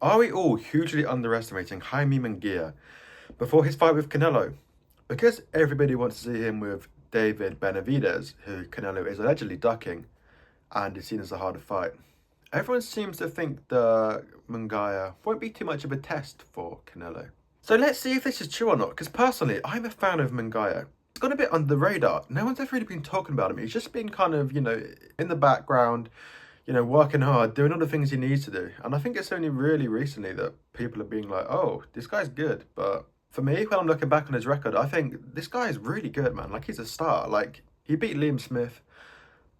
Are we all hugely underestimating Jaime Munguia before his fight with Canelo? Because everybody wants to see him with David Benavidez, who Canelo is allegedly ducking, and is seen as a harder fight. Everyone seems to think the Munguia won't be too much of a test for Canelo. So let's see if this is true or not, because personally, I'm a fan of Munguia. He's gone a bit under the radar. No one's ever really been talking about him. He's just been kind of, in the background, working hard, doing all the things he needs to do. And I think it's only really recently that people are being like, oh, this guy's good. But for me, when I'm looking back on his record, I think this guy is really good, man. Like, he's a star. Like, he beat Liam Smith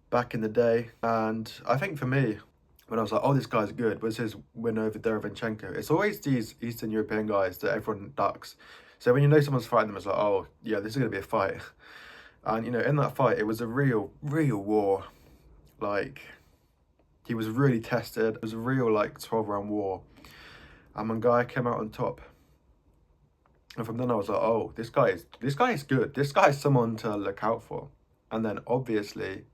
back in the day. And I think for me, when I was like, oh, this guy's good, was his win over Derevyanchenko. It's always these Eastern European guys that everyone ducks. So when you know someone's fighting them, it's like, oh, yeah, this is going to be a fight. And, in that fight, it was a real war. Like, he was really tested. It was a real, 12-round war. And Munguia came out on top. And from then I was like, oh, this guy is good. This guy is someone to look out for. And then, obviously,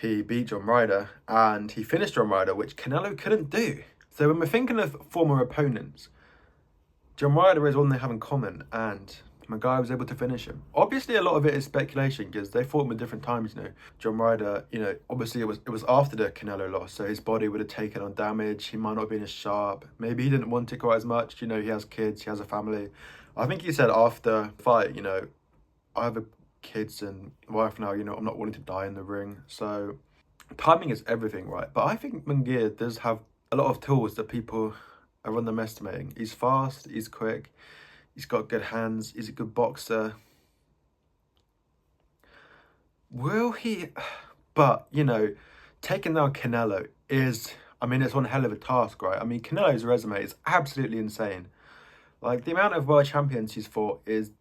he beat John Ryder, and he finished John Ryder, which Canelo couldn't do. So when we're thinking of former opponents, John Ryder is one they have in common, and Munguia was able to finish him. Obviously, a lot of it is speculation because they fought him at different times. John Ryder, obviously it was after the Canelo loss, so his body would have taken on damage. He might not have been as sharp. Maybe he didn't want it quite as much. He has kids, he has a family. I think he said after the fight, I have kids and wife now. I'm not wanting to die in the ring. So timing is everything, right? But I think Munguia does have a lot of tools that people are underestimating. He's fast, he's quick, he's got good hands, he's a good boxer. Will he? But, taking down Canelo is, it's one hell of a task, right? Canelo's resume is absolutely insane. Like, the amount of world champions he's fought is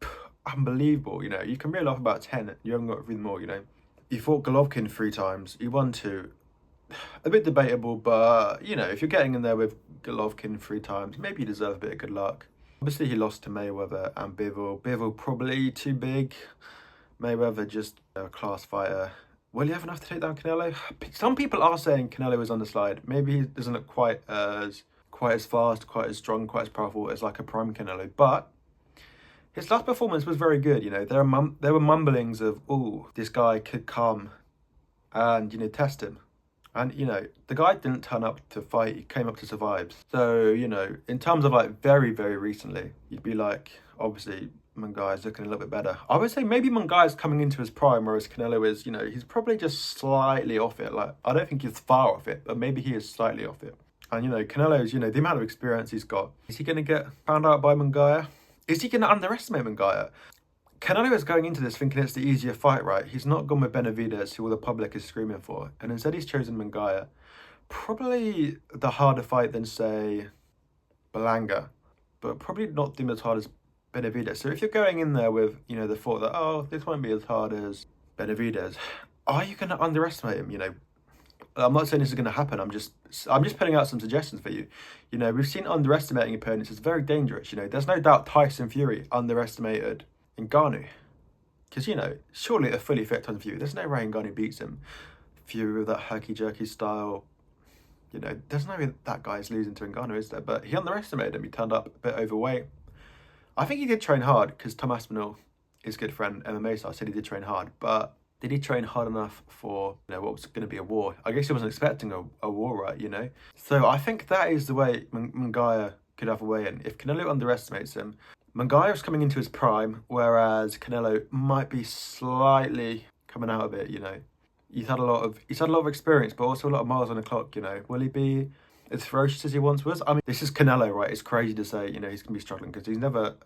unbelievable. You can reel off about 10, you haven't got three more. He fought Golovkin 3 times, he won 2. A bit debatable, but, if you're getting in there with Golovkin 3 times, maybe you deserve a bit of good luck. Obviously, he lost to Mayweather and Bivol. Bivol probably too big. Mayweather just a class fighter. Will he have enough to take down Canelo? Some people are saying Canelo is on the slide. Maybe he doesn't look quite as fast, quite as strong, quite as powerful as like a prime Canelo. But his last performance was very good. There were mumblings of, oh, this guy could come and, test him. And, the guy didn't turn up to fight, he came up to survive. So, in terms of very, very recently, you'd be like, obviously, Munguia's looking a little bit better. I would say maybe Munguia's coming into his prime, whereas Canelo is, he's probably just slightly off it. I don't think he's far off it, but maybe he is slightly off it. And, Canelo's, the amount of experience he's got. Is he going to get found out by Munguia? Is he going to underestimate Munguia? Canelo is going into this thinking it's the easier fight, right? He's not gone with Benavidez, who all the public is screaming for. And instead he's chosen Munguia. Probably the harder fight than, say, Berlanga. But probably not doing as hard as Benavidez. So if you're going in there with, the thought that, oh, this won't be as hard as Benavidez, are you going to underestimate him? I'm not saying this is going to happen. I'm just putting out some suggestions for you. We've seen underestimating opponents is very dangerous. There's no doubt Tyson Fury underestimated Ngannou. Because, surely a fully fit Tyson Fury, there's no way Ngannou beats him. Fury with that herky-jerky style, there's no way that guy's losing to Ngannou, is there? But he underestimated him. He turned up a bit overweight. I think he did train hard, because Tom Aspinall, his good friend, MMA star, said he did train hard. But did he train hard enough for, what was going to be a war? I guess he wasn't expecting a war, right, So I think that is the way Munguia could have a way in. If Canelo underestimates him, Munguia is coming into his prime, whereas Canelo might be slightly coming out of it. He's had a lot of experience, but also a lot of miles on the clock. Will he be as ferocious as he once was? This is Canelo, right? It's crazy to say, he's gonna be struggling because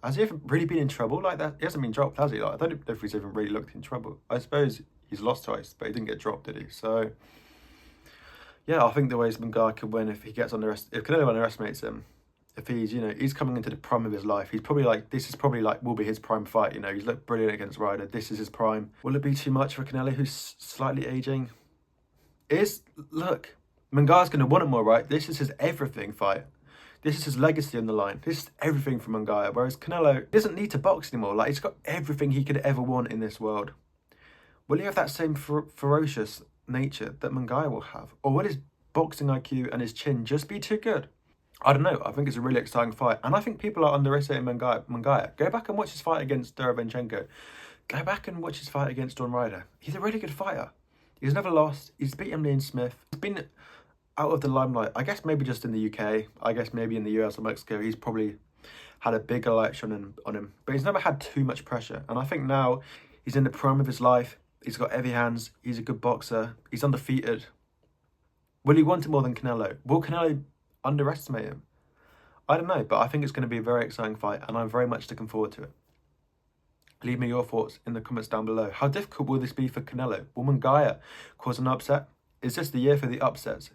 has he ever really been in trouble like that? He hasn't been dropped, has he? I don't know if he's even really looked in trouble. I suppose he's lost twice, but he didn't get dropped, did he? So yeah, I think the ways Munguia could win if Canelo underestimates him. If he's coming into the prime of his life, he's probably will be his prime fight. He's looked brilliant against Ryder. This is his prime. Will it be too much for Canelo, who's slightly aging? Look, Munguia's going to want it more, right? This is his everything fight. This is his legacy on the line. This is everything for Munguia. Whereas Canelo doesn't need to box anymore. He's got everything he could ever want in this world. Will he have that same ferocious nature that Munguia will have? Or will his boxing IQ and his chin just be too good? I don't know. I think it's a really exciting fight. And I think people are underestimating Munguia. Go back and watch his fight against Derevyanchenko. Go back and watch his fight against Dawn Ryder. He's a really good fighter. He's never lost. He's beaten Liam Smith. He's been out of the limelight. I guess maybe just in the UK. I guess maybe in the US or Mexico. He's probably had a bigger light shone on him. But he's never had too much pressure. And I think now he's in the prime of his life. He's got heavy hands. He's a good boxer. He's undefeated. Will he want it more than Canelo? Will Canelo underestimate him? I don't know, but I think it's going to be a very exciting fight, and I'm very much looking forward to it. Leave me your thoughts in the comments down below. How difficult will this be for Canelo? Will Munguia cause an upset? Is this the year for the upsets?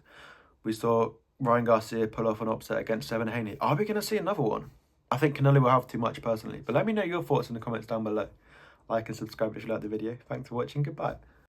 We saw Ryan Garcia pull off an upset against Devin Haney. Are we going to see another one? I think Canelo will have too much personally, but let me know your thoughts in the comments down below. Like and subscribe if you like the video. Thanks for watching. Goodbye.